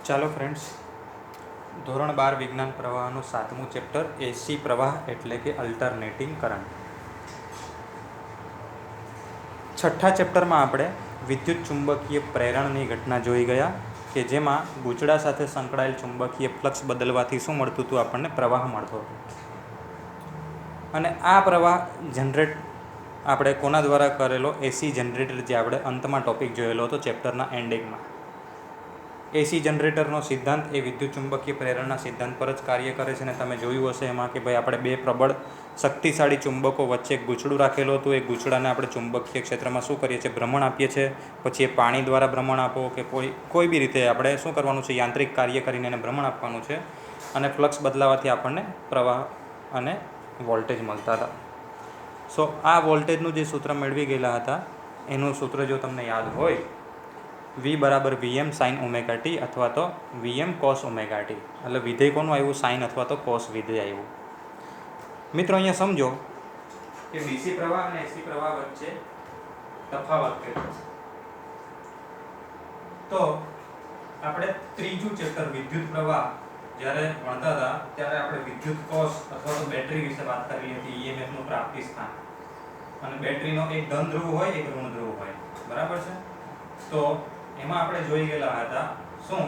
ચાલો ફ્રેન્ડ્સ, ધોરણ 12 વિજ્ઞાન પ્રવાહનું 7મું ચેપ્ટર એસી પ્રવાહ એટલે કે અલ્ટરનેટિંગ કરંટ. છઠ્ઠા ચેપ્ટરમાં આપણે વિદ્યુત ચુંબકીય પ્રેરણની ઘટના જોઈ ગયા કે જેમાં ગૂંચળા સાથે સંકળાયેલ ચુંબકીય ફ્લક્સ બદલવાથી શું મળતું હતું? આપણને પ્રવાહ મળતો હતો. અને આ પ્રવાહ જનરેટ આપણે કોના દ્વારા કરેલો? એસી જનરેટર, જે આપણે અંતમાં ટોપિક જોયેલો હતો ચેપ્ટરના એન્ડિંગમાં. એસી જનરેટરનો સિદ્ધાંત એ વિદ્યુત ચુંબકીય પ્રેરણના સિદ્ધાંત પર જ કાર્ય કરે છે. અને તમે જોયું હશે એમાં કે ભાઈ આપણે બે પ્રબળ શક્તિશાળી ચુંબકો વચ્ચે એક ગૂંચળું રાખેલું હતું. એ ગૂંચળાને આપણે ચુંબકીય ક્ષેત્રમાં શું કરીએ છીએ? ભ્રમણ આપીએ છીએ. પછી એ પાણી દ્વારા ભ્રમણ આપો કે કોઈ બી રીતે આપણે શું કરવાનું છે? યાંત્રિક કાર્ય કરીને એને ભ્રમણ આપવાનું છે. અને ફ્લક્સ બદલાવાથી આપણને પ્રવાહ અને વોલ્ટેજ મળતા હતા. સો આ વોલ્ટેજનું જે સૂત્ર મેળવી ગયેલા હતા એનું સૂત્ર જો તમને યાદ હોય, V = Vm sin omega T અથવા તો Vm cos ઓમેગા ટી. એટલે વિધેય કોનું આવ્યું? સાઇન અથવા તો કોસ વિધેય આવ્યું. મિત્રો અહીંયા સમજો કે ડીસી પ્રવાહ અને એસી પ્રવાહ વચ્ચે તફાવત કેટલો. તો આપણે ત્રીજું ચેપ્ટર વિદ્યુત પ્રવાહ જ્યારે ભણતા હતા ત્યારે આપણે વિદ્યુત કોષ અથવા તો બેટરી વિશે વાત કરી હતી. ઈએમએફ નું પ્રાપ્તિ સ્થાન. અને બેટરીનો એક ધન ધ્રુવ હોય, એક ઋણ ધ્રુવ હોય. બરાબર છે? તો એમાં આપણે જોઈ ગયેલા હતા શું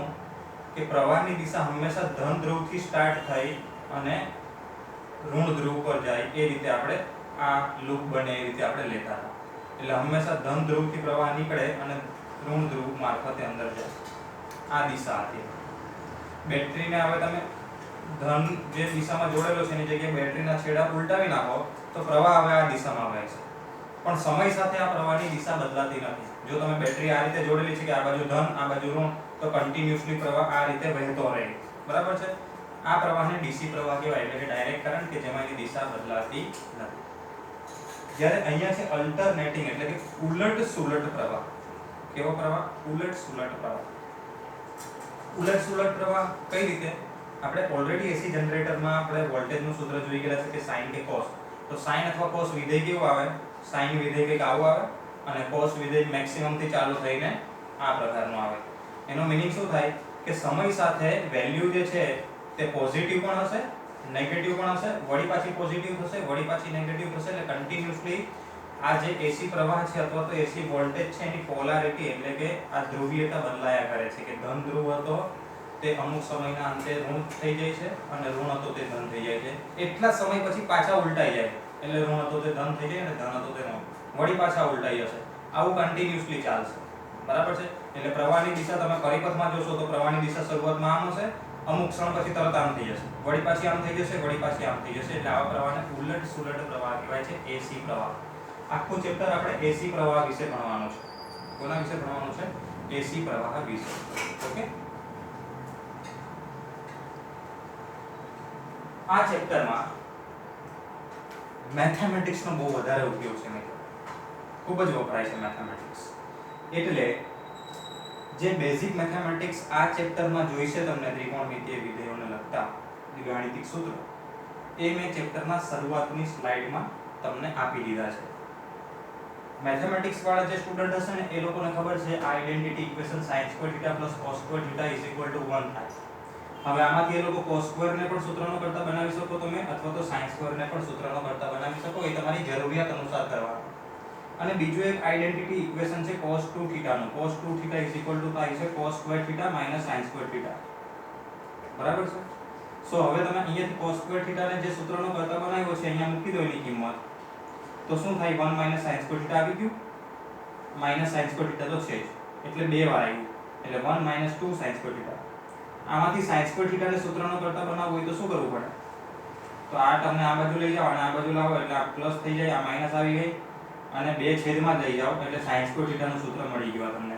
કે પ્રવાહની દિશા હંમેશા ધન ધ્રુવથી સ્ટાર્ટ થઈ અને ઋણ ધ્રુવ પર જાય. એ રીતે આપણે આ લૂપ બને એ રીતે આપણે લેતા હતા. એટલે હંમેશા ધન ધ્રુવથી પ્રવાહ નીકળે અને ઋણ ધ્રુવ મારફતે અંદર જાય. આ દિશા હતી. બેટરીને હવે તમે ધન જે દિશામાં જોડેલો છે એની જગ્યાએ બેટરીના છેડા ઉલટાવી નાખો તો પ્રવાહ હવે આ દિશામાં વહે છે. પણ સમય સાથે આ પ્રવાહની દિશા બદલાતી નથી. જો તમે બેટરી આ રીતે જોડેલી છે કે આ બાજુ ધન આ બાજુ ઋણ, તો કન્ટિન્યુઅસલી પ્રવાહ આ રીતે વહેતો રહે. બરાબર છે? આ પ્રવાહને ડીસી પ્રવાહ કહેવાય, એટલે કે ડાયરેક્ટ કરંટ, કે જેમાં એની દિશા બદલાતી નથી. જ્યારે અહીંયા છે અલ્ટરનેટિંગ એટલે કે ઉલટ સુલટ પ્રવાહ. કેવો પ્રવાહ? ઉલટ સુલટ પ્રવાહ. ઉલટ સુલટ પ્રવાહ કઈ રીતે? આપણે ઓલરેડી એસી જનરેટરમાં આપણે વોલ્ટેજનું સૂત્ર જોઈ ગયા છે કે સાઇન કે કોસ. તો સાઇન અથવા કોસ વિધેય કેવું આવે? સાઇન વિધેય કંઈક આવું આવે અને કોસ વિધેય મેક્સિમમ થી ચાલુ થઈને આ પ્રકારનું આવે. એનો મીનિંગ શું થાય કે સમય સાથે વેલ્યુ જે છે તે પોઝિટિવ પણ હશે, નેગેટિવ પણ હશે, વળી પાછી પોઝિટિવ થશે, વળી પાછી નેગેટિવ થશે. એટલે કન્ટિન્યુઅસલી આ જે એસી પ્રવાહ છે અથવા તો એસી વોલ્ટેજ છે એની પોલારિટી એટલે કે આ ધ્રુવીયતા બદલાયા કરે છે. કે ધન ધ્રુવ હતો તે અમુક સમયના અંતે ઋણ થઈ જાય છે અને ઋણ હતો તે ધન થઈ જાય છે. એટલા સમય પછી પાછા ઉલટાઈ જાય. એટલે ઋણ હતો તે ધન થઈ જાય અને ધન હતો તે ઋણ વળી પાછા ઉલટાઈ જશે. આવું કન્ટિન્યુઅસલી ચાલશે. બરાબર છે? એટલે પ્રવાહની દિશા તમે પરિપથમાં જોશો તો પ્રવાહની દિશા શરૂઆતમાં આમ હશે, અમુક ક્ષણ પછી તરત આમ થઈ જશે, વળી પાછી આમ થઈ જશે, વળી પાછી આમ થઈ જશે. એટલે આવા પ્રવાહને ઉલટ સુલટ પ્રવાહ કહેવાય છે, એસી પ્રવાહ. આખું ચેપ્ટર આપણે એસી પ્રવાહ વિશે ભણવાનું છે. કોના વિશે ભણવાનું છે? એસી પ્રવાહ વિશે. ઓકે? આ ચેપ્ટરમાં મેથેમેટિક્સનો બહુ વધારે ઉપયોગ છે મિત્રો. ખૂબ જ વપરાય છે મેથેમેટિક્સ. એટલે જે બેઝિક મેથેમેટિક્સ આ ચેપ્ટરમાં જોઈશે તમને, ત્રિકોણમિતીય વિધેયોને લગતા ગાણિતિક સૂત્રો, એ મેં ચેપ્ટરના શરૂઆતની સ્લાઇડમાં તમને આપી દીધા છે. મેથેમેટિક્સ વાળા જે સ્ટુડન્ટ હશે ને એ લોકોને ખબર છે આ આઇડેન્ટિટી ઇક્વેશન sin² θ + cos² θ = 1 થાય. હવે આમાંથી એ લોકો cos² ને પણ સૂત્રનો કરતા બનાવી શકો તમે, અથવા તો sin² ને પણ સૂત્રનો કરતા બનાવી શકો. એ તમારી જરૂરિયાત અનુસાર કરવાનું. અને બીજું એક આઇડેન્ટિટી ઇક્વેશન છે cos2 θ નું. cos2 θ = થાય છે cos² θ - sin² θ. બરાબર છે? સો હવે તમે અહીંયાથી cos² θ ને જે સૂત્રનો કરતા બનાવ્યો છે અહીંયા મૂકી દો એની કિંમત. તો શું થાય? 1 - sin² θ આવી ગયું. માઈનસ sin² θ તો છે જ. એટલે બે વાર આવ્યું. એટલે 1 - 2 sin² θ. આમાંથી sin² θ ને સૂત્રનો કરતા બનાવવું હોય તો શું કરવું પડે? તો આ ટર્મને આ બાજુ લઈ જાઓ અને આ બાજુ લાવો એટલે આ પ્લસ થઈ જાય, આ માઈનસ આવી ગઈ અને બે છેદમાં લઈ જાઓ એટલે sin² θ નું સૂત્ર મળી ગયું તમને.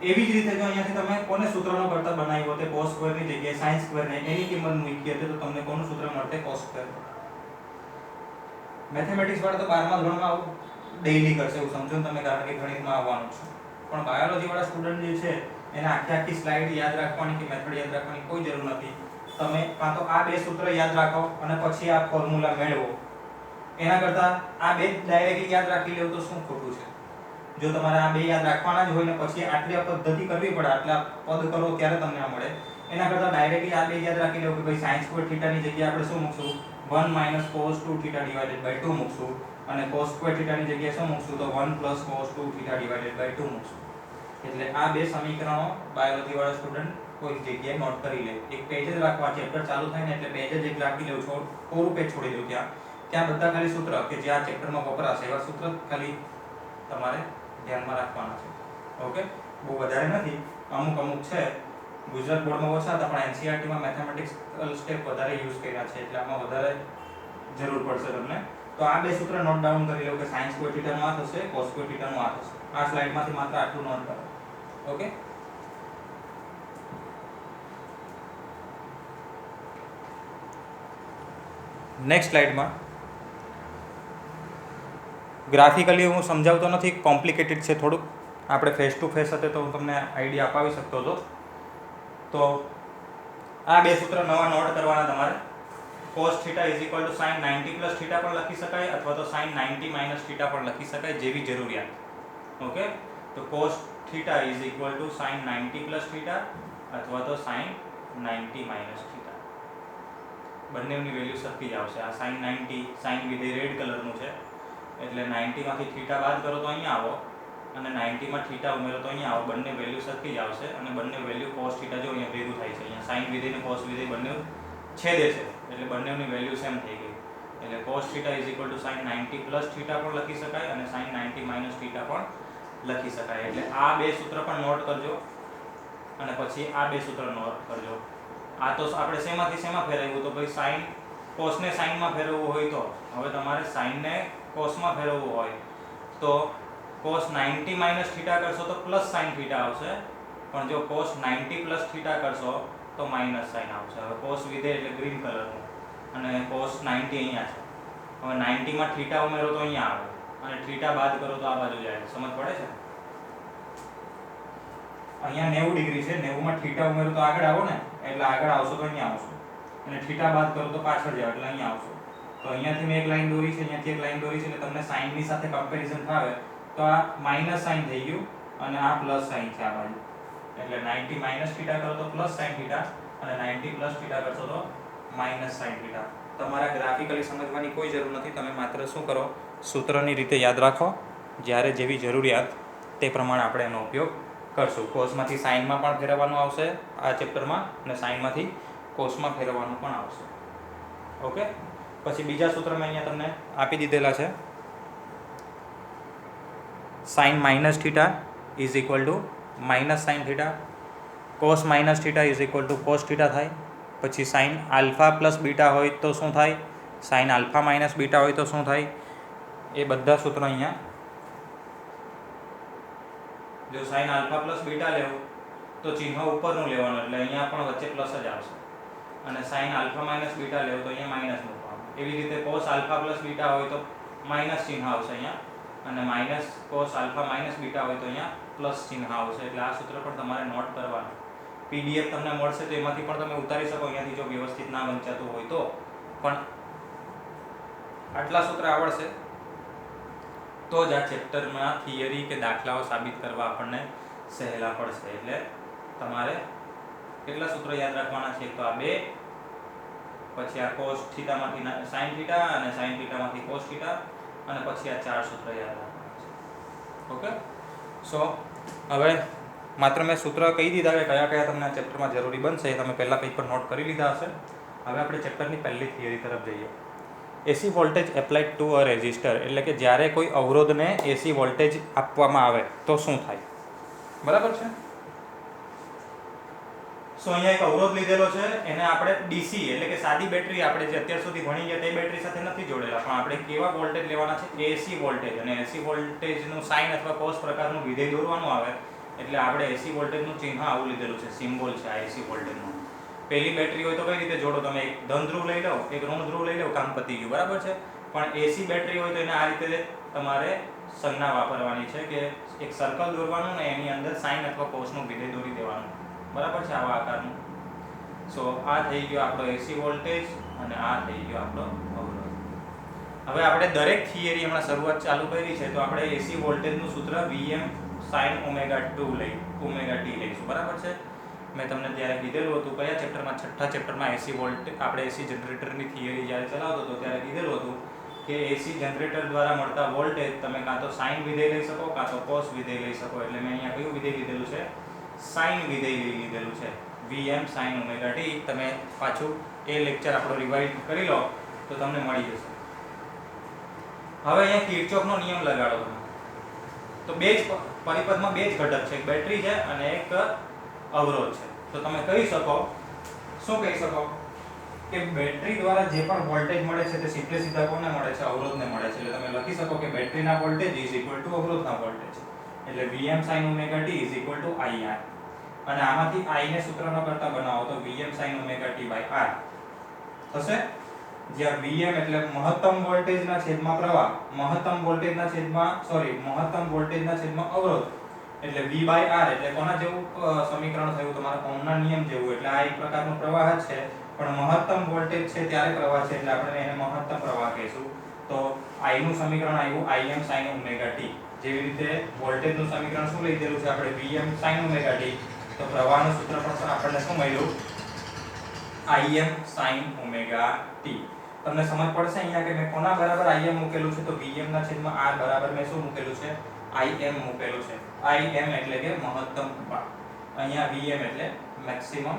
એવી જ રીતે જો અહીંયાથી તમે કોને સૂત્રનો કરતા બનાવ્યો તે cos² ની જગ્યાએ sin² ને એની કિંમત મૂકી હતી તો તમને કોનું સૂત્ર મળતે? cos². મેથેમેટિક્સ વાળા તો 12મા ધોરણમાં આવું ડેઈલી કરશે એવું સમજો ને તમે, કારણ કે ગણિતમાં આવવાનું છે. પણ બાયોલોજી વાળા સ્ટુડન્ટ જે છે એને આખી સ્લાઇડ યાદ રાખવાની કે મેથડ યાદ રાખવાની કોઈ જરૂર નથી. તમે કાં તો આ બે સૂત્ર યાદ રાખો અને પછી આ ફોર્મ્યુલા મેળવો. એના કરતાં આ બે ડાયરેક્ટલી યાદ રાખી લેવું તો શું ખોટું છે? જો તમારે આ બે યાદ રાખવાના જ હોય ને પછી આટલી પદ્ધતિ કરવી પડે, આટલા પદ કરો ત્યારે તમને આ મળે, એના કરતાં ડાયરેક્ટલી આ બે યાદ રાખી લો કે ભાઈ sin સ્ક્વેર થીટાની જગ્યાએ આપણે શું મૂકશું 1 - cos 2 થીટા ડિવાઇડેડ બાય 2 મૂકશું, અને cos સ્ક્વેર થીટાની જગ્યાએ શું મૂકશું તો 1 + cos 2 થીટા ડિવાઇડેડ બાય 2 મૂકશું. એટલે આ બે સમીકરણો બાયોલોજી વાળા સ્ટુડન્ટ કોઈ જગ્યાએ નોટ કરી લે. એક પેજ જ રાખવા, ચેપ્ટર ચાલુ થાય ને એટલે પેજ જ એક રાખી લેવું, કોરું પેજ છોડી દઉં ત્યાં બધા ખાલી સૂત્ર કે જે આ ચેપ્ટરમાં વપરાશે એવા સૂત્ર ખાલી તમારે ધ્યાનમાં રાખવાના છે. ઓકે, બહુ વધારે નથી, અમુક છે. ગુજરાત બોર્ડમાં ઓછા હતા પણ એનસીઈઆરટીમાં મેથેમેટિક્સ સ્ટેપ વધારે યુઝ કર્યા છે એટલે આમાં વધારે જરૂર પડશે તમને. તો આ બે સૂત્ર નોટ ડાઉન કરી લો કે sin સ્ક્વેર થીટાનું આ થશે, cos સ્ક્વેર થીટાનું આ થશે. આ સ્લાઇડમાંથી માત્ર આટલું નોટ કરો. ઓકે, નેક્સ્ટ સ્લાઇડમાં ગ્રાફિકલી હું સમજાવતો નથી, કોમ્પ્લિકેટેડ છે થોડુંક. આપણે ફેસ ટુ ફેસ હતા તો હું તમને આઈડિયા અપાવી શકતો હતો. તો આ બે સૂત્ર નવા નોટ કરવાના તમારે. cos θ = sin 90 + θ પણ લખી શકાય અથવા તો sin 90 - θ પણ લખી શકાય, જેવી જરૂરિયાત. ઓકે, તો cos θ = sin 90 + θ અથવા તો sin 90 - θ. બંનેની વેલ્યુ સરખી જ આવશે. આ sin 90, sin વિધેય રેડ કલરનું છે એટલે 90 માંથી θ બાદ કરો તો અહીંયા આવો અને 90 માં θ ઉમેરો તો અહીંયા આવો. બંને વેલ્યુ સરખી જ આવશે અને બંને વેલ્યુ cos θ જો અહીંયા ભેગું થાય છે. અહીંયા sin વિધેય ને cos વિધેય બંને છેદે છે એટલે બંનેની વેલ્યુ સેમ થઈ ગઈ. એટલે cos θ = sin 90 + θ પણ લખી શકાય અને sin 90 - θ પણ લખી શકાય. એટલે આ બે સૂત્ર પણ નોટ કરજો અને પછી આ બે સૂત્ર નોટ કરજો. આ તો આપણે શેમાંથી શેમાં ફેરવ્યું તો ભાઈ sin cos ને sin માં ફેરવવું હોય તો હવે તમારે sin ને cos માં ફેરવવું હોય તો cos 90 - θ કરશો તો પ્લસ sin θ આવશે, પણ જો cos 90 + θ કરશો તો માઇનસ sin આવશે. હવે cos વિધેય એટલે ગ્રીન કલરનું અને cos 90 અહીંયા છે. હવે 90 માં θ ઉમેરો તો અહીંયા આવે અને θ બાદ કરો તો આ બાજુ જાય. સમજ પડે છે? અહીંયા 90 ડિગ્રી છે, 90 માં θ ઉમેરો તો આગળ આવો ને એટલે આગળ આવશો તો અહીંયા આવશો અને θ બાદ કરો તો પાછળ જાવ એટલે અહીંયા આવશો. તો અહીંયાથી મેં એક લાઈન દોરી છે, અહીંયાથી એક લાઈન દોરી છે એટલે તમને sin ની સાથે કમ્પેરીઝન થાય તો આ માઈનસ sin થઈ ગયું અને આ પ્લસ sin છે આ બાજુ. એટલે 90 - θ કરો તો પ્લસ sin θ અને 90 + θ કરશો તો માઈનસ sin θ. તમારા ગ્રાફિકલી સમજવાની કોઈ જરૂર નથી, તમે માત્ર શું કરો સૂત્રની રીતે યાદ રાખો. જ્યારે જેવી જરૂરિયાત તે પ્રમાણે આપણે એનો ઉપયોગ કરશું. cosમાંથી sin માં પણ ફેરવવાનું આવશે આ ચેપ્ટરમાં અને sin માંથી cos માં ફેરવવાનું પણ આવશે. ઓકે, પછી બીજા સૂત્ર મેં અહીંયા તમને આપી દીધેલા છે. sin - θ = -sin θ, cos - θ = cos θ થાય. પછી sin α + β હોય તો શું થાય, sin α - β હોય તો શું થાય, એ બધા સૂત્રો અહીંયા. જો sin α + β લેવું તો ચિહ્ન ઉપરનું લેવાનું એટલે અહીંયા પણ વચ્ચે પ્લસ જ આવશે અને sin α - β લેવું તો અહીંયા માઈનસ મૂકવાનું. એવી રીતે cos α + β હોય તો માઈનસ ચિહ્ન આવશે અહીંયા અને માઈનસ cos α - β હોય તો અહીંયા પ્લસ ચિહ્ન આવશે. એટલે આ સૂત્ર પણ તમારે નોટ કરવાનું. પીડીએફ તમને મળશે તો એમાંથી પણ તમે ઉતારી શકો અહીંયાથી જો વ્યવસ્થિત ના વંચાતું હોય તો. પણ આટલા સૂત્ર આવડશે તો જ આ ચેપ્ટરમાં થિયરી કે દાખલાઓ સાબિત કરવા આપણને સહેલા પડશે. એટલે તમારે કેટલા સૂત્રો યાદ રાખવાના છે તો આ બે, પછી આ cos θ માંથી sin θ અને sin θ માંથી cos θ અને પછી આ ચાર સૂત્ર યાદ રાખવાના છે. ઓકે, સો હવે માત્ર મેં સૂત્ર કહી દીધા કે કયા કયા તમને આ ચેપ્ટરમાં જરૂરી બનશે એ તમે પહેલા પેજ પર નોટ કરી લીધા હશે. હવે આપણે ચેપ્ટરની પહેલી થિયરી તરફ જઈએ. AC voltage applied to a resistor એટલે કે જ્યારે કોઈ અવરોધને એસી વોલ્ટેજ આપવામાં આવે તો શું થાય. બરાબર છે? સો અહીંયા એક અવરોધ લીધેલો છે, એને આપણે ડીસી એટલે કે સાદી બેટરી આપણે જે અત્યાર સુધી ભણી ગયા તે બેટરી સાથે નથી જોડેલા, પણ આપણે કેવા વોલ્ટેજ લેવાના છે એસી વોલ્ટેજ. અને એસી વોલ્ટેજનું સાઇન અથવા કોસ પ્રકારનું વિધેય દોરવાનું આવે એટલે આપણે એસી વોલ્ટેજનું ચિહ્ન આવું લીધેલું છે, સિમ્બોલ છે આ એસી વોલ્ટેજનું. પહેલી બેટરી હોય તો કઈ રીતે જોડો, તમે એક ધન ધ્રુવ લઈ લો, એક ઋણ ધ્રુવ લઈ લો, કામ પતી ગયું. બરાબર છે? પણ એસી બેટરી હોય તો એને આ રીતે તમારે સંજ્ઞા વાપરવાની છે કે એક સર્કલ દોરવાનું ને એની અંદર સાઇન અથવા કોસનું વિધેય દોરી દેવાનું. બરાબર છે? આવા આકારનું. સો આ થઈ ગયો આપણો એસી વોલ્ટેજ અને આ થઈ ગયો આપણો અવરોધ. હવે આપણે દરેક થિયરી હમણાં શરૂઆત ચાલુ કરી છે તો આપણે એસી વોલ્ટેજનું સૂત્ર Vm sin ઓમેગા t લઈશું, બરાબર છે. મેં તમને ત્યારે કીધેલું હતું કયા ચેપ્ટરમાં, છઠ્ઠા ચેપ્ટરમાં એસી વોલ્ટ આપણે એસી જનરેટરની થિયરી જ્યારે ચલાવતો હતો ત્યારે કીધેલું હતું કે એસી જનરેટર દ્વારા મળતા વોલ્ટેજ તમે કાં તો સાઇન વિધેય લઈ શકો કાં તો કોસ વિધેય લઈ શકો. એટલે મેં અહીંયા કયું વિધેય લીધેલું છે? સાઇન વિધેય લીધેલું છે, Vm sin ઓમેગા t. તમે પાછું એ લેક્ચર આપણો રિવાઇઝ કરી લો તો તમને મળી જશે. હવે અહીંયા કિર્ચોફનો નિયમ લગાડો તમે. તો બે જ પરિપથમાં બે જ ઘટક છે, એક બેટરી છે અને એક અવરોધ છે. તો તમે કહી શકો, શું કહી શકો કે બેટરી દ્વારા જે પણ વોલ્ટેજ મળે છે તે સીધે સીધા કોને મળે છે? અવરોધને મળે છે. એટલે તમે લખી શકો કે બેટરીના વોલ્ટેજ અવરોધના વોલ્ટેજ. એટલે Vm sin omega t IR. અને આમાંથી I ને સૂત્રનો કરતા બનાવો તો Vm sin omega t R થશે. જ્યાં Vm એટલે મહત્તમ વોલ્ટેજના છેદમાં પ્રવાહ, મહત્તમ વોલ્ટેજના છેદમાં અવરોધ. એટલે V/R એટલે કોના જેવું સમીકરણ થયું? તમારા ઓહમના નિયમ જેવું. એટલે આ એક પ્રકારનો પ્રવાહ જ છે, પણ મહત્તમ વોલ્ટેજ છે ત્યારે પ્રવાહ છે એટલે આપણે એને મહત્તમ પ્રવાહ કહીશું. તો I નું સમીકરણ આવ્યું Im sin ઓમેગા t. જેવી રીતે વોલ્ટેજનું સમીકરણ શું લીધેલું છે આપણે? Vm sin omega t. તો પ્રવાહનું સૂત્ર પણ આપણને શું મળ્યું? Im sin omega t. તમને સમજ પડશે અહીંયા કે મેં કોના બરાબર Im મૂકેલું છે? તો Vm ના છેદમાં R બરાબર મેં શું મૂકેલું છે? Im મૂકેલું છે. Im એટલે કે મહત્તમ પ્રવાહ, અહીંયા Vm એટલે મેક્સિમમ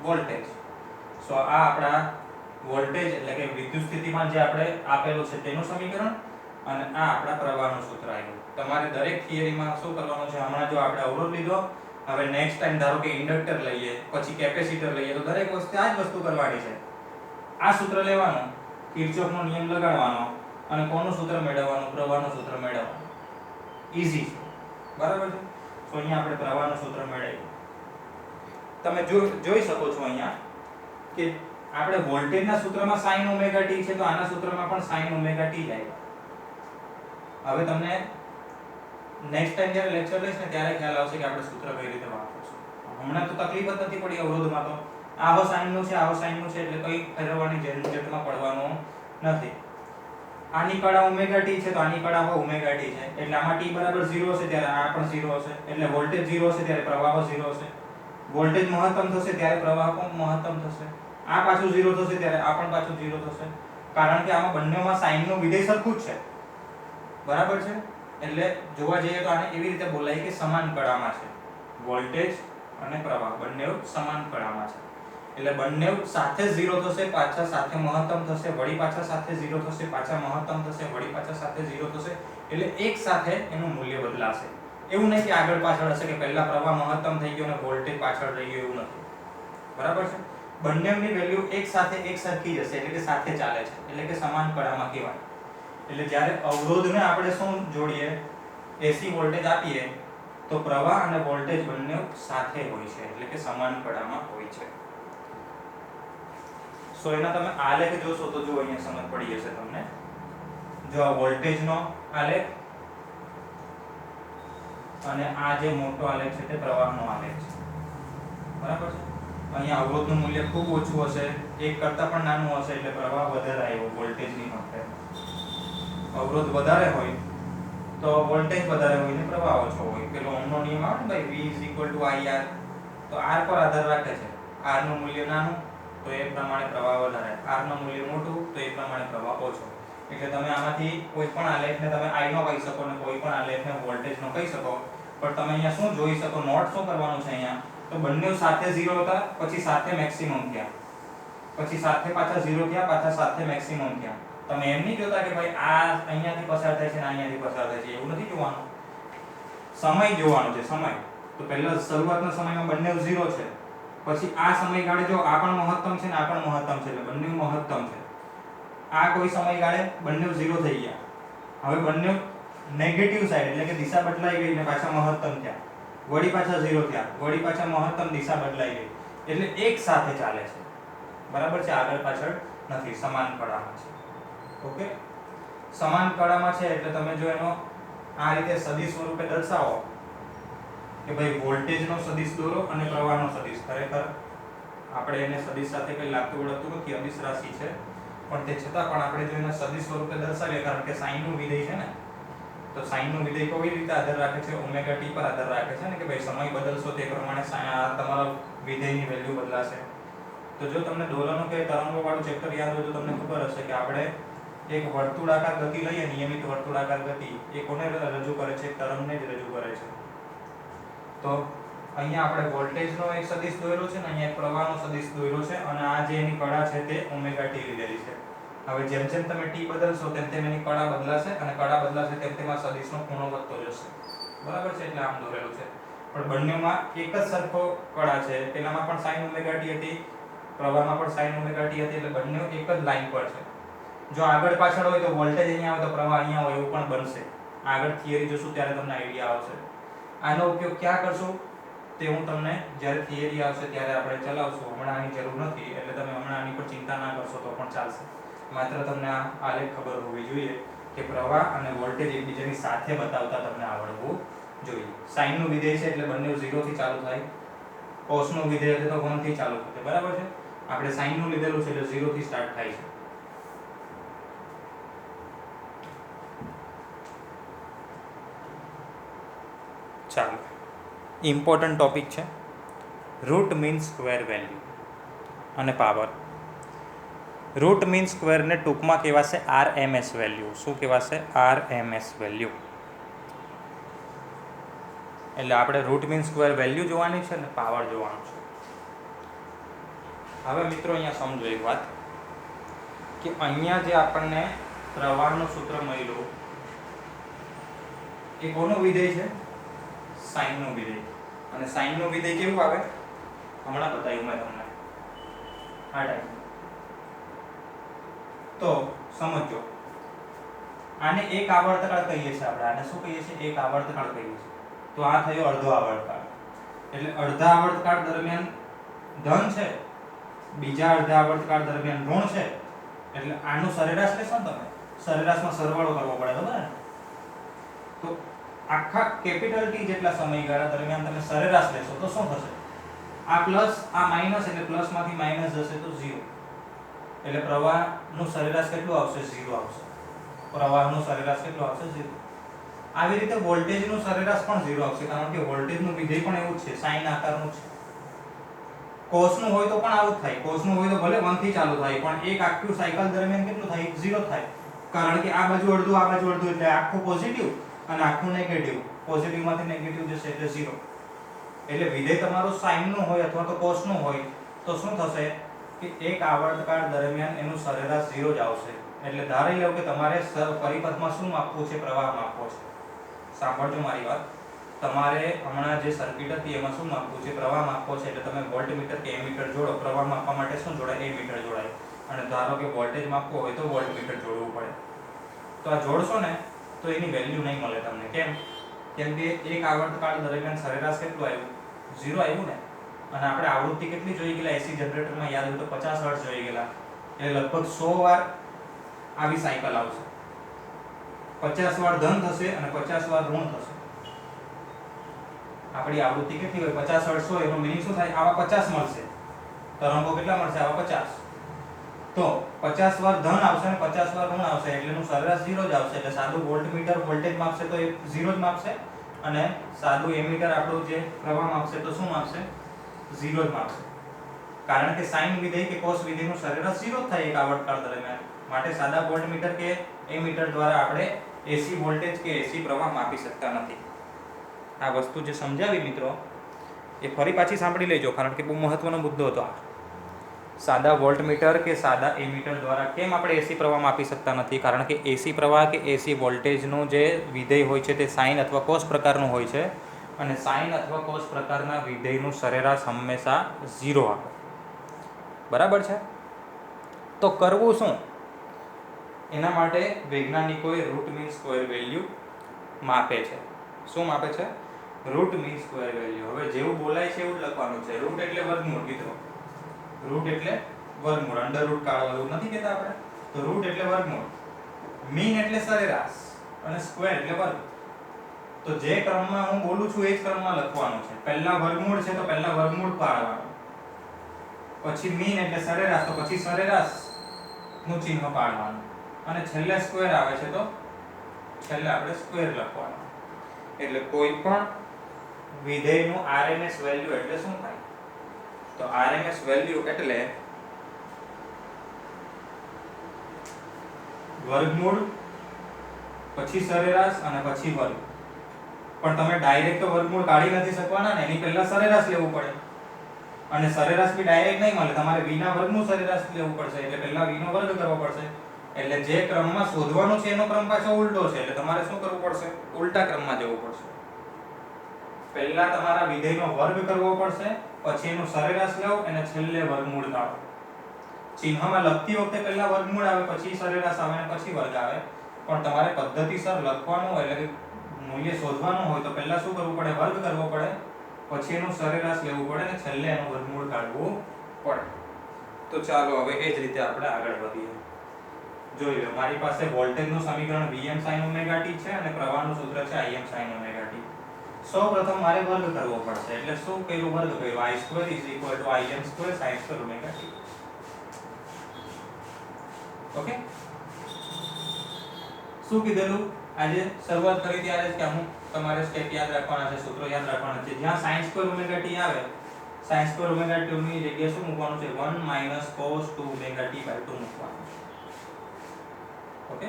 વોલ્ટેજ. સો આ આપણા વોલ્ટેજ એટલે કે વિદ્યુત સ્થિતિમાન જે આપણે આપેલું છે તેનું સમીકરણ, અને આ આપણા પ્રવાહનું સૂત્ર આવ્યું. તમારે દરેક થિયરીમાં શું કરવાનું છે? હમણાં જો આપણે અવરોધ લીધો, હવે નેક્સ્ટ ટાઈમ ધારો કે ઇન્ડક્ટર લઈએ, પછી કેપેસિટર લઈએ, તો દરેક વસ્તુ આ જ વસ્તુ કરવાની છે. આ સૂત્ર લેવાનું, કિર્ચોફનો નિયમ લગાડવાનો અને કોનું સૂત્ર મેળવવાનું? પ્રવાહનું સૂત્ર મેળવવાનું. ઈઝી છે, બરાબર છે. તો અહીંયા આપણે પ્રવાહનું સૂત્ર મેળવ્યું. તમે જોઈ શકો છો અહીંયા કે આપણે વોલ્ટેજના સૂત્રમાં sin ઓમેગા t છે, તો આના સૂત્રમાં પણ sin ઓમેગા t જ આવ્યા. હવે તમને નેક્સ્ટ ટાઈમ જ્યારે લેક્ચર લઈશ ને ત્યારે ખ્યાલ આવશે કે આપણે સૂત્ર કઈ રીતે વાપરશું. હમણાં તો તકલીફ જ નથી પડી અવરોધમાં. તો આવો sin નું છે, આવો sin નું છે, એટલે કઈ ફેરવવાની ઝંઝટમાં પડવાનું નથી. આની કળા ઓમેગા t છે તો આની કળા ઓમેગા t છે, એટલે આમાં t બરાબર 0 હશે ત્યારે આ પણ 0 હશે. એટલે વોલ્ટેજ 0 હશે ત્યારે પ્રવાહ 0 હશે. વોલ્ટેજ મહત્તમ થશે ત્યારે પ્રવાહ પણ મહત્તમ થશે. આ પાછું 0 થશે ત્યારે આ પણ પાછું 0 થશે. કારણ કે આમાં બંનેમાં sin નું વિધેય સરખું જ છે, બરાબર છે. એટલે જોવા જઈએ તો આને એવી રીતે બોલાય કે સમાન કળામાં છે. વોલ્ટેજ અને પ્રવાહ બંને સમાન કળામાં છે. એટલે બંને સાથે 0 થશે, પાછા સાથે મહત્તમ થશે, વળી પાછા સાથે 0 થશે, પાછા મહત્તમ થશે, વળી પાછા સાથે 0 થશે. એટલે એક સાથે એનું મૂલ્ય બદલાશે. એવું નહીં કે આગળ પાછળ હશે કે પહેલા પ્રવાહ મહત્તમ થઈ ગયો અને વોલ્ટેજ પાછળ રહી ગયો, એવું નથી, બરાબર છે. બંનેની વેલ્યુ એક સાથે એક સરખી જ હશે, એટલે કે સાથે ચાલે છે, એટલે કે સમાન કળામાં કહેવાય. એટલે જ્યારે અવરોધને આપણે શું જોડીએ, એસી વોલ્ટેજ આપીએ, તો પ્રવાહ અને વોલ્ટેજ બંને સાથે હોય છે, એટલે કે સમાન કળામાં હોય છે. સો એના તમે આલેખ જોશો તો જો અહીંયા સમજ પડી જશે તમને. જો આ વોલ્ટેજનો આલેખ અને આ જે મોટો આલેખ છે તે પ્રવાહનો આલેખ છે, બરાબર છે. અહીંયા અવરોધનું મૂલ્ય ખૂબ ઓછું હશે, 1 કરતાં પણ નાનું હશે, એટલે પ્રવાહ વધારે આવ્યો વોલ્ટેજની કમ્પેરમાં. અવરોધ વધારે હોય તો વોલ્ટેજ વધારે હોય ને પ્રવાહ ઓછો હોય. પેલો ઓહમનો નિયમ આવે ને ભાઈ V IR, તો R પર આધાર રાખે છે. R નું મૂલ્ય નાનું તો એ પ્રમાણે પ્રવાહ વધારે, R નું મૂલ્ય મોટું તો એ પ્રમાણે પ્રવાહ ઓછો. એટલે તમે આમાંથી કોઈ પણ આલેખને તમે I નો કહી શકો ને કોઈ પણ આલેખને વોલ્ટેજનો કહી શકો. પણ તમે અહીંયા શું જોઈ શકો, નોટ શું કરવાનું છે અહીંયા, તો બંને સાથે 0 હતા, પછી સાથે મેક્સિમમ થયા, પછી સાથે પાછા 0 થયા, પાછા સાથે મેક્સિમમ થયા. તમે એમ નહીં જોતા કે ભાઈ આ અહીંયાથી પસાર થાય છે ને અહીંયાથી પસાર થાય છે, એવું નથી જોવાનું. સમય જોવાનો છે, સમય. તો પહેલા શરૂઆતના સમયમાં બંને 0 છે, પછી આ સમયગાળે જો આ પણ મહત્તમ છે ને આ પણ મહત્તમ છે, એટલે બંને મહત્તમ છે. આ કોઈ સમયગાળે બંને 0 થઈ ગયા. હવે બંને નેગેટિવ સાઈડ એટલે કે દિશા બદલાઈ ગઈ ને પાછા મહત્તમ થયા, વળી પાછા 0 થયા, વળી પાછા મહત્તમ, દિશા બદલાઈ ગઈ. એટલે એક સાથે ચાલે છે, બરાબર છે. આગળ પાછળ નથી, સમાન કળામાં છે. ઓકે, સમાન કળામાં છે એટલે તમે જો એનો આ રીતે સદિશ સ્વરૂપે દર્શાવો કે ભાઈ વોલ્ટેજનો સદિશ દોરો અને પ્રવાહનો સદિશ. ખરેખર આપણે એને સદિશ સાથે કંઈ લાગતું વળગતું નથી, અદિશ રાશિ છે. પણ તે છતાં પણ આપણે જો એને સદિશ સ્વરૂપે દર્શાવીએ, કારણ કે sin નું વિધેય છે ને, તો sin નું વિધેય કઈ રીતે આધાર રાખે છે? ઓમેગા t પર આધાર રાખે છે ને, કે ભાઈ સમય બદલશો તે પ્રમાણે તમારા વિધેયની વેલ્યુ બદલાશે. તો જો તમને દોલનો કે તરંગો વાળું ચેપ્ટર યાદ હોય તો તમને ખબર હશે કે આપણે એક વર્તુળાકાર ગતિ લઈએ, નિયમિત વર્તુળાકાર ગતિ, એ કોને રજૂ કરે છે? તરંગને જ રજૂ કરે છે. તો અહીંયા આપણે વોલ્ટેજનો એક સદિશ દોર્યો છે ને, અહીંયા એક પ્રવાહનો સદિશ દોર્યો છે, અને આ જે એની કળા છે તે ઓમેગા t લીધેલી છે. હવે જેમ જેમ તમે t બદલશો તેમ તેમ એની કળા બદલાશે, અને કળા બદલાશે તેમ તેમ આ સદિશનો ખૂણો વધતો જશે. બરાબર છે? એટલે આમ દોરેલું છે. પણ બંનેમાં એક જ સરખો કળા છે. પેલામાં પણ sin ઓમેગા t હતી, પ્રવાહમાં પણ sin ઓમેગા t હતી, એટલે બંને એક જ લાઈન પર છે. જો આગળ પાછળ હોય તો વોલ્ટેજ અહીંયા આવે તો પ્રવાહ અહીંયા હોય એવું પણ બનશે. આગળ થિયરી જોશું ત્યારે તમને આઈડિયા આવશે. આનો ઉપયોગ ક્યાં કરશું તે હું તમને જ્યારે થિયરી આવશે ત્યારે આપણે ચલાવશું. હમણાં આની જરૂર નથી, એટલે તમે હમણાં આની પર ચિંતા ના કરશો તો પણ ચાલશે. માત્ર તમને આ આલેખ ખબર હોવી જોઈએ કે પ્રવાહ અને વોલ્ટેજ એકબીજાની સાથે બતાવતા તમને આવડવું જોઈએ. sin નું વિધેય છે એટલે બંને 0 થી ચાલુ થાય, cos નું વિધેય એટલે તો 1 થી ચાલુ થાય. બરાબર છે? આપણે sin નું લીધેલું છે એટલે 0 થી સ્ટાર્ટ થાય છે. ચાલો, ઇમ્પોર્ટન્ટ ટોપિક છે. રૂટ મીન સ્ક્વેર વેલ્યુ અને પાવર. રૂટ મીન સ્ક્વેરને ટૂંકમાં કહેવાશે RMS વેલ્યુ. શું કહેવાશે? RMS value. એટલે આપણે રૂટ મીન સ્ક્વેર વેલ્યુ જોવાની છે ને પાવર જોવાનું છે. હવે મિત્રો અહીંયા સમજો એક વાત, કે અહીંયા જે આપણને પ્રવાહનું સૂત્ર મળ્યું એ કોનું વિધેય છે? sin નું વિધેય. અને sin નું વિધેય કેવું આવે? હમણાં બતાવ્યું મેં તમને આ ટાઈપ. તો સમજો, આને એક આવર્તકાળ કહીએ છીએ આપણે. આને શું કહીએ છીએ? એક આવર્તકાળ કહીએ છીએ. તો આ થયો અડધો આવર્તકાળ. એટલે અડધા આવર્તકાળ દરમિયાન ધન છે, બીજા અડધા આવર્તકાળ દરમિયાન ઋણ છે. એટલે આનું સરેરાશ લેશો ને તમે, સરેરાશમાં સરવાળો કરવો પડે, બરાબર ને? તો આખા કેપિટલ T જેટલા સમયગાળા દરમિયાન તમે સરેરાશ લેશો તો શું થશે? આ પ્લસ આ માઈનસ, એટલે પ્લસ માંથી માઈનસ જશે તો 0. એટલે પ્રવાહનું સરેરાશ કેટલું આવશે? 0 આવશે. પ્રવાહનું સરેરાશ કેટલું આવશે? 0. આવી રીતે વોલ્ટેજનું સરેરાશ પણ 0 આવશે, કારણ કે વોલ્ટેજનું વિધેય પણ એવું જ છે, sin આકારનું છે. cos નું હોય તો પણ આવું જ થાય. cos નું હોય તો ભલે 1 થી ચાલુ થાય, પણ એક આખું સાયકલ દરમિયાન કેટલું થાય? 0 થાય. કારણ કે આ બાજુ અડધું, આ બાજુ અડધું, એટલે આખું પોઝિટિવ અને આખું નેગેટિવ. પોઝિટિવ માંથી નેગેટિવ જશે એટલે 0. એટલે વિધેય તમારું sin નું હોય અથવા તો cos નું હોય તો શું થશે? કે એક આવર્તકાળ દરમિયાન એનું સરેરાશ 0 જ આવશે. એટલે ધારી લો કે તમારે પરિપથમાં શું માપવું છે? પ્રવાહ માપવો છે. સાંભળજો મારી વાત. તમારે હમણાં જે સર્કિટ હતી એમાં શું માપવું છે? પ્રવાહ માપવો છે. એટલે તમે વોલ્ટમીટર કે એમીટર જોડો. પ્રવાહ માપવા માટે શું જોડાય? એમીટર જોડાય. અને ધારો કે વોલ્ટેજ માપવો હોય તો વોલ્ટમીટર જોડવું પડે. તો આ જોડશો ને તો એની વેલ્યુ નહીં મળે તમને. કેમ? કેમ કે એક આવર્તકાળ દરમિયાન સરેરાશ કેટલું આવ્યું? 0 આવ્યું ને. અને આપણે આવૃત્તિ કેટલી જોઈ ગયેલા? એસી જનરેટરમાં યાદ હોય તો 50 હર્ટ્ઝ જોઈ ગયેલા. એટલે લગભગ 100 વાર આવી સાયકલ આવશે. 50 વાર ધન થશે અને 50 વાર ઋણ થશે. આપણી આવૃત્તિ કેટલી હોય? 50 હર્ટ્ઝ હોય. એનો મીનિંગ શું થાય? આવા 50 મળશે. તરંગો કેટલા મળશે? આવા 50. તો 50 વાર ધન આવશે અને 50 વાર ઋણ આવશે, એટલે એનું સરેરાશ 0 જ આવશે. એટલે સાદું વોલ્ટમીટર વોલ્ટેજ માપશે તો એ 0 જ માપશે, અને સાદું એમીટર આપણું જે પ્રવાહ માપશે તો શું માપશે? 0 જ માપશે. કારણ કે sin વિધેય કે cos વિધેયનું સરેરાશ 0 જ થાય એક આવર્તકાળ દરમિયાન. માટે સાદા વોલ્ટમીટર કે એમીટર દ્વારા આપણે એસી વોલ્ટેજ કે એસી પ્રવાહ માપી શકતા નથી. આ વસ્તુ જે સમજાવી મિત્રો એ ફરી પાછી સાંભળી લેજો, કારણ કે બહુ મહત્વનો મુદ્દો હતો આ. સાદા વોલ્ટમીટર કે સાદા એમીટર દ્વારા કેમ આપણે એસી પ્રવાહ માપી શકતા નથી? કારણ કે એસી પ્રવાહ કે એસી વોલ્ટેજનું જે વિધેય હોય છે તે sin અથવા cos પ્રકારનું હોય છે, અને sin અથવા cos પ્રકારના વિધેયનું સરેરાશ હંમેશા 0 આપે. બરાબર છે? તો કરવું શું? એના માટે વૈજ્ઞાનિકોએ રૂટ મીન સ્ક્વેર વેલ્યુ માપે છે. શું માપે છે? Root mean square value. હવે જેવું બોલાય છે એવું જ લખવાનું છે. રૂટ એટલે વર્ગમૂળ મિત્રો. રૂટ એટલે વર્ગમૂળ. અંડર રૂટ કાઢવાનું નથી કહેતા આપણે. તો રૂટ એટલે વર્ગમૂળ, મીન એટલે સરેરાશ, અને સ્ક્વેર એટલે વર્ગ. તો જે ક્રમમાં હું બોલું છું એ જ ક્રમમાં લખવાનું છે. પહેલા વર્ગમૂળ છે તો પહેલા વર્ગમૂળ પાડવાનું, પછી મીન એટલે સરેરાશ, તો પછી સરેરાશ નું ચિહ્ન પાડવાનું અને છેલ્લે સ્ક્વેર આવે છે તો છેલ્લે આપણે સ્ક્વેર લખવાનું. એટલે કોઈ પણ વિધેયનું RMS વેલ્યુ એટલે શું થાય? તો RMS વેલ્યુ એટલે વર્ગમૂળ પછી સરેરાશ અને પછી વર્ગ. પણ તમે ડાયરેક્ટ તો વર્ગમૂળ કાઢી નથી શકવાના ને, એની પહેલા સરેરાશ લેવું પડે. અને સરેરાશ બી ડાયરેક્ટ નહીં મળે, તમારે v ના વર્ગનું સરેરાશ લેવું પડશે. એટલે પહેલા v નો વર્ગ કરવો પડશે. એટલે જે ક્રમમાં શોધવાનું છે એનો ક્રમ પાછો ઉલટો છે. એટલે તમારે શું કરવું પડશે? ઉલટા ક્રમમાં જવું પડશે. પહેલા તમારા વિધેયનો વર્ગ કરવો પડશે, પછી એનું સરેરાશ લેવો અને છેલ્લે વર્ગમૂળ કાઢો. ચિહ્નમાં લખતી વખતે પહેલા વર્ગમૂળ આવે, પછી સરેરાશ આવે અને પછી વર્ગ આવે. પણ તમારે પદ્ધતિસર લખવાનું હોય એટલે કે મૂલ્ય શોધવાનું હોય તો પહેલા શું કરવું પડે? વર્ગ કરવો પડે, પછી એનું સરેરાશ લેવું પડે અને છેલ્લે એનું વર્ગમૂળ કાઢવું પડે. તો ચાલો હવે એ જ રીતે આપણે આગળ વધીએ. જોઈ લો, મારી પાસે વોલ્ટેજનું સમીકરણ Vm sin omega t છે અને પ્રવાહનું સૂત્ર છે Im sin omega t. સૌપ્રથમ મારે વર્ગ કરવો પડશે. એટલે શું કર્યું? વર્ગ કર્યો. I2 = Im2 sin2 omega t. Okay, શું કીધેલું? આજે શરૂઆત કરી ત્યારે જ કે અમુક તમારે સ્ટેપ યાદ રાખવાના છે, સૂત્રો યાદ રાખવાના છે. જ્યાં sin2 omega t આવે, sin2 omega t ની જગ્યાએ શું મૂકવાનું છે? 1 - cos2 omega t/2 મૂકવાનું છે. ઓકે,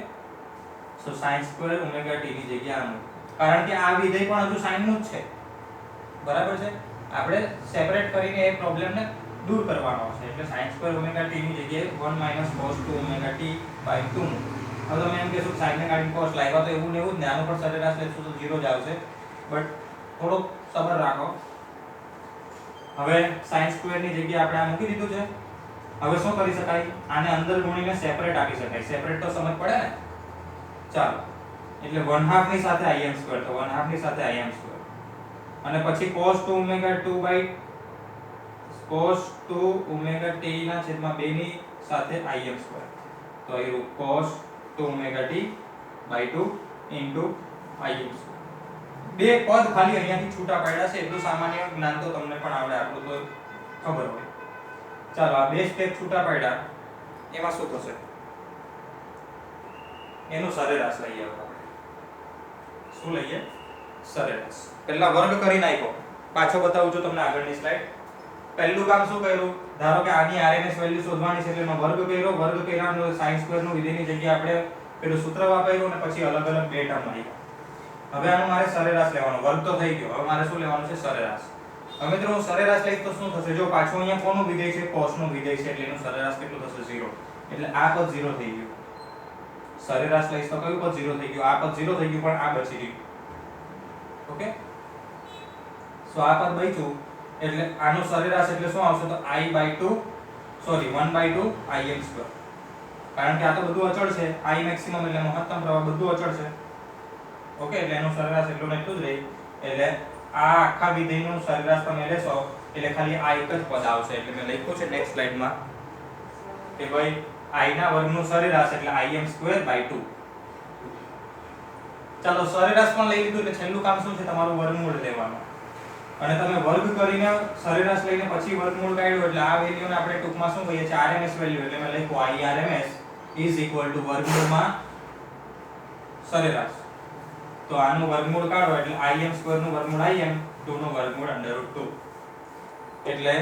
સો sin2 omega t ની જગ્યાએ આનું, કારણ કે આ વિધેય પણ હજુ sin નું જ છે. બરાબર છે? આપણે સેપરેટ કરીને એ પ્રોબ્લેમને દૂર કરવાનો છે. એટલે sin2 omega t ની જગ્યાએ 1 - cos2 omega t/2 મૂકો. હવે તમે એમ કહેશો sin ને કાઢીને cos લાવ્યા તો એવું ને એવું જ ને, આનો પણ સરેરાશ લેશું તો 0 જ આવશે. બટ થોડો સબર રાખો. હવે sin2 ની જગ્યાએ આપણે આ મૂકી દીધું છે. હવે શું કરી શકાય? આને અંદર ગુણીને સેપરેટ આપી શકાય. સેપરેટ તો સમજ પડે ને? ચાલો, એટલે 1/2 ની સાથે Im2, તો 1/2 ની સાથે Im2 અને પછી cos2 omega 2 ના છેદમાં 2 ની સાથે Im2, તો એ cos2 omega t/2 into Im2. બે પદ ખાલી અહીંયાથી છૂટા પાડ્યા છે. એટલું સામાન્ય જ્ઞાન તો તમને પણ આવડે, આટલું તો ખબર હોય. ચાલો, આ બે સ્ટેપ છૂટા પાડ્યા, એમાં શું થશે? એનું સરેરાશ લઈએ. શું લઈએ? સરેરાશ. પહેલા વર્ગ કરી નાખ્યો. પાછો બતાવું છું તમને આગળની સ્લાઇડ. પહેલું કામ શું કર્યું? ધારો કે આની RMS વેલ્યુ શોધવાની છે એટલે એનો વર્ગ કર્યો. વર્ગ કર્યાનો sin2 નું વિધેયની જગ્યાએ આપણે પેલું સૂત્ર વાપર્યું અને પછી અલગ અલગ બે ટર્મ આવી. હવે આનું મારે સરેરાશ લેવાનો. વર્ગ તો થઈ ગયો, હવે મારે શું લેવાનું છે? સરેરાશ. હવે મિત્રો હું સરેરાશ લઈશ તો શું થશે? જો પાછું અહીંયા કોનું વિધેય છે? cos નું વિધેય છે. એટલે એનું સરેરાશ કેટલું થશે? 0. એટલે આ પદ 0 થઈ ગયું. સરેરાશ લઈશ તો કયું પદ 0 થઈ ગયું? આ પદ 0 થઈ ગયું, પણ આ બચી ગયું. ઓકે, સો આ પદ બચ્યું એટલે આનું સરેરાશ એટલે શું આવશે? તો I/2 સોરી 1/2 Im2. કારણ કે આ તો બધું અચળ છે. I મેક્સિમમ એટલે મહત્તમ પ્રવાહ બધું અચળ છે. ઓકે, એટલે એનું સરેરાશ એટલું ને એટલું જ રહે. એટલે આ આખા વિધેયનું સરેરાશ તમે લેશો એટલે ખાલી આ એક જ પદ આવશે. એટલે મેં લખ્યું છે નેક્સ્ટ સ્લાઇડમાં કે ભાઈ I ના વર્ગનું સરેરાશ એટલે Im2/2. ચાલો, સરેરાશ પણ લઈ લીધું એટલે છેલ્લું કામ શું છે? તમારું વર્ગમૂળ લેવાનું. અને તમે વર્ગ કરીને સરેરાશ લઈને પછી વર્ગમૂળ કાઢ્યું એટલે આ વેલ્યુને આપણે ટૂંકમાં શું કહીએ છીએ? RMS value. એટલે મેં લખ્યું IRMS = વર્ગમૂળમાં સરેરાશ. તો આનું વર્ગમૂળ કાઢો એટલે Im2 નું વર્ગમૂળ Im, 2 નું વર્ગમૂળ √2. એટલે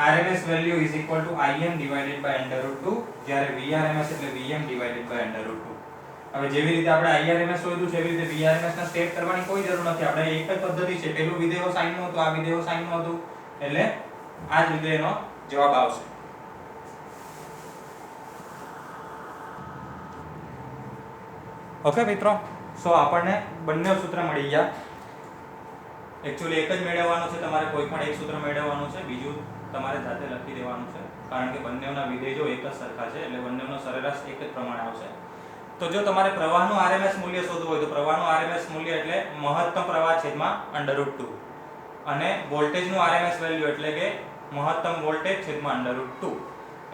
RMS વેલ્યુ = Im /√2, જ્યારે VRMS એટલે Vm /√2. હવે જેવી રીતે આપણે IRMS શોધ્યું છે એવી રીતે VRMS ના સ્ટેપ કરવાની કોઈ જરૂર નથી. આપણે એક જ પદ્ધતિ છે. પેલું વિધેય sin નું હતું, આ વિધેય sin નું હતું. એટલે આ જ રીતે એનો જવાબ આવશે. ઓકે મિત્રો, સો આપણને બંને સૂત્ર મળી ગયા. એક્ચ્યુઅલી એક જ મેળવવાનું છે. તમારે કોઈ પણ એક સૂત્ર મેળવવાનું છે, બીજું તમારે જાતે લખી દેવાનું છે. કારણ કે બંનેના વિધેય જો એક જ સરખા છે એટલે બંનેનો સરેરાશ એક જ પ્રમાણે આવશે. તો જો તમારે પ્રવાહનું RMS મૂલ્ય શોધવું હોય તો પ્રવાહનું RMS મૂલ્ય એટલે મહત્તમ પ્રવાહ છેદમાં √2 અને વોલ્ટેજનું RMS વેલ્યુ એટલે કે મહત્તમ વોલ્ટેજ છેદમાં √2.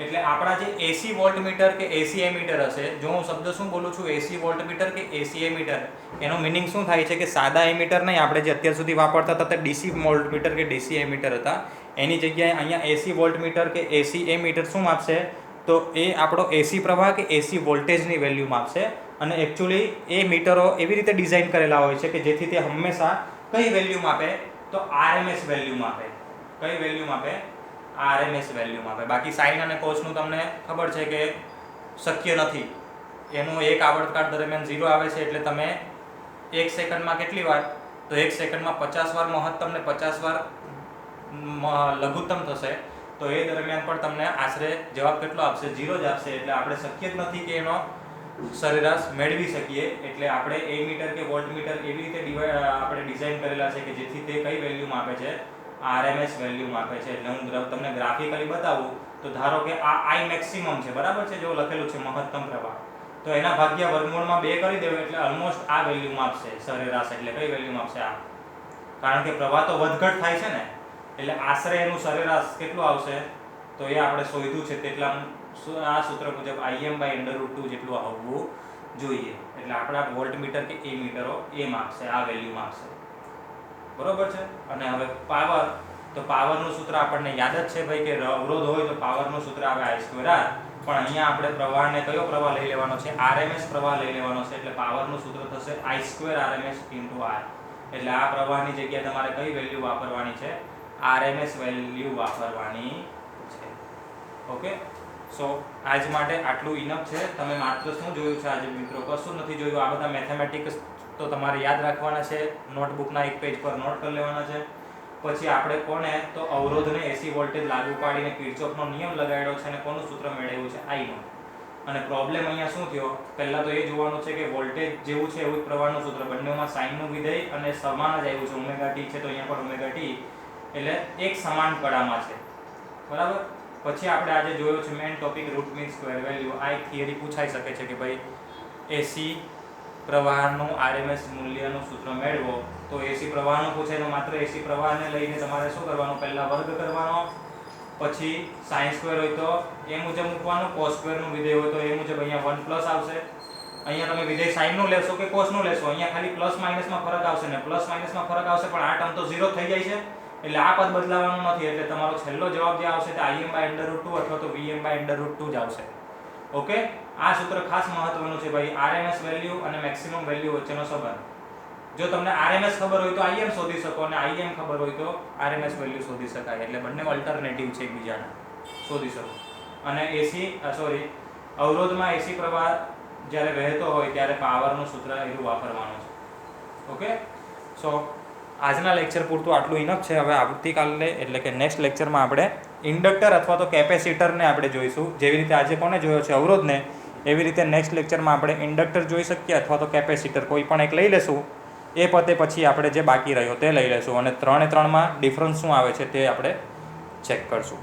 એટલે આપણા જે AC વોલ્ટમીટર કે AC એમીટર હશે, જો હું શબ્દ શું બોલું છું AC વોલ્ટમીટર કે AC એમીટર, એનો મીનિંગ શું થાય છે કે સાદા એમીટર નહીં, આપણે જે અત્યાર સુધી વાપરતા હતા તે DC વોલ્ટમીટર કે DC એમીટર હતા, એની જગ્યાએ અહીંયા AC વોલ્ટમીટર કે AC એમીટર શું માપશે? તો એ આપણો એસી પ્રવાહ કે એસી વોલ્ટેજની વેલ્યુ માપશે. અને એકચ્યુઅલી એ મીટરો એવી રીતે ડિઝાઇન કરેલા હોય છે કે જેથી તે હંમેશા કઈ વેલ્યુ માપે, તો આરએમએસ વેલ્યુ માપે. કઈ વેલ્યુ માપે? આરએમએસ વેલ્યુ માપે. બાકી સાઇન અને કોસનું તમને ખબર છે કે શક્ય નથી. એનું એક આવર્તકાળ દરમિયાન 0 આવે છે, એટલે તમે 1 સેકન્ડમાં કેટલી વાર? તો 1 સેકન્ડમાં 50 વાર મહત્તમ ને 50 વાર લઘુત્તમ થશે. તો એ દરમિયાન પણ તમને આશરે જવાબ કેટલો આપશે? 0 જ આપશે. એટલે આપણે શક્ય જ નથી કે એનો સરેરાશ મેળવી શકીએ. એટલે આપણે એ મીટર કે વોલ્ટમીટર એવી રીતે આપણે ડિઝાઇન કરેલા છે કે જેથી તે કઈ વેલ્યુ માપે છે? આરએમએસ વેલ્યુ માપે છે. એટલે હું તમને ગ્રાફિકલી બતાવું તો ધારો કે આ આઈ મેક્સિમમ છે, બરાબર છે, જો લખેલું છે મહત્તમ પ્રવાહ, તો એના ભાગ્યા વર્ગમૂળમાં 2 કરી દેવું એટલે ઓલમોસ્ટ આ વેલ્યુ માપશે સરેરાશ. એટલે કઈ વેલ્યુ માપશે? આ. કારણ કે પ્રવાહ તો વધઘટ થાય છે ને, એટલે આશરે એનું સરેરાશ કેટલું આવશે? તો એ આપણે શોધ્યું છે તેટલા આ સૂત્ર મુજબ Im/√2 જેટલું આવવું જોઈએ. એટલે આપણા વોલ્ટમીટર કે એ મીટરો એ માપશે, આ વેલ્યુ માપશે. બરોબર છે. અને હવે પાવર, તો પાવરનું સૂત્ર આપણને યાદ જ છે ભાઈ કે અવરોધ હોય તો પાવરનું સૂત્ર આવે I²R. પણ અહીંયા આપણે પ્રવાહને કયો પ્રવાહ લઈ લેવાનો છે? આરએમએસ પ્રવાહ લઈ લેવાનો છે. એટલે પાવરનું સૂત્ર થશે I²RMS × R. એટલે આ પ્રવાહની જગ્યાએ તમારે કઈ વેલ્યુ વાપરવાની છે? આરએમએસ વેલ્યુ વાપરવાની છે. ઓકે. સો આજ માટે આટલું ઇનફ છે. તમે માત્ર શું જોયું છે આજે મિત્રો? કશું નથી જોયું. આ બધા મેથેમેટિક્સ તો તમારે યાદ રાખવાના છે, નોટબુકના એક પેજ પર નોટ કરી લેવાના છે. પછી આપણે કોને? તો અવરોધને એસી વોલ્ટેજ લાગુ પાડીને કિર્ચોફનો નિયમ લગાડ્યો છે અને કોનું સૂત્ર મેળવ્યું છે? આઈનું. અને પ્રોબ્લેમ અહીંયા શું થયો? પહેલા તો એ જોવાનું છે કે વોલ્ટેજ જેવું છે એવું જ પ્રવાહનું સૂત્ર, બંનેમાં સાઇનનું વિધેય અને સમાન જ આવ્યું છે. ઓમેગા ટી છે તો અહીંયા પણ ઓમેગા ટી, એટલે એક સમાન કડામાં છે. બરાબર. પછી આપણે આજે જોયો છે main topic root mean square value. આ એક થિયરી પૂછાઈ શકે છે કે ભાઈ એસી પ્રવાહનું આરએમએસ મૂલ્યનું સૂત્ર મેળવો. તો એસી પ્રવાહનું પૂછે તો માત્ર એસી પ્રવાહને લઈને તમારે શું કરવાનું? પહેલા વર્ગ કરવાનો, પછી સાઇન સ્ક્વેર હોય તો એ મુજબ મૂકવાનું, કોસ સ્ક્વેરનું વિધેય હોય તો એ મુજબ અહીંયા 1 પ્લસ આવશે. અહીંયા તમે વિધેય સાઇનનું લેશો કે કોસનું લેશો, અહીંયા ખાલી પ્લસ માઇનસમાં ફરક આવશે ને પ્લસ માઇનસમાં ફરક આવશે, પણ આ ટર્મ તો 0 થઈ જાય છે. એટલે આ પદ બદલાવાનું નથી. એટલે તમારો છેલ્લો જવાબ જે આવશે તે Im/√2 અથવા તો Vm/√2 જ આવશે. ઓકે. આ સૂત્ર ખાસ મહત્વનું છે ભાઈ, આરએમએસ વેલ્યુ અને મેક્સિમમ વેલ્યુ વચ્ચેનો સંબંધ. જો તમને આરએમએસ ખબર હોય તો Im શોધી શકો અને Im ખબર હોય તો આરએમએસ વેલ્યુ શોધી શકાય. એટલે બંને અલ્ટરનેટિવ છે એકબીજાના, શોધી શકો. અને અવરોધમાં એસી પ્રવાહ જ્યારે વહેતો હોય ત્યારે પાવરનું સૂત્ર એવું વાપરવાનું છે. ઓકે. સો આજના લેક્ચર પૂરતું આટલું ઇનફ છે. હવે આવતીકાલે એટલે કે નેક્સ્ટ લેક્ચરમાં આપણે ઇન્ડક્ટર અથવા તો કેપેસિટરને આપણે જોઈશું. જેવી રીતે આજે કોને જોયો છે? અવરોધને. એવી રીતે નેક્સ્ટ લેક્ચરમાં આપણે ઇન્ડક્ટર જોઈ શકીએ અથવા તો કેપેસિટર, કોઈ પણ એક લઈ લેશું. એ પતે પછી આપણે જે બાકી રહ્યો તે લઈ લેશું અને 3 એ 3માં ડિફરન્સ શું આવે છે તે આપણે ચેક કરશું.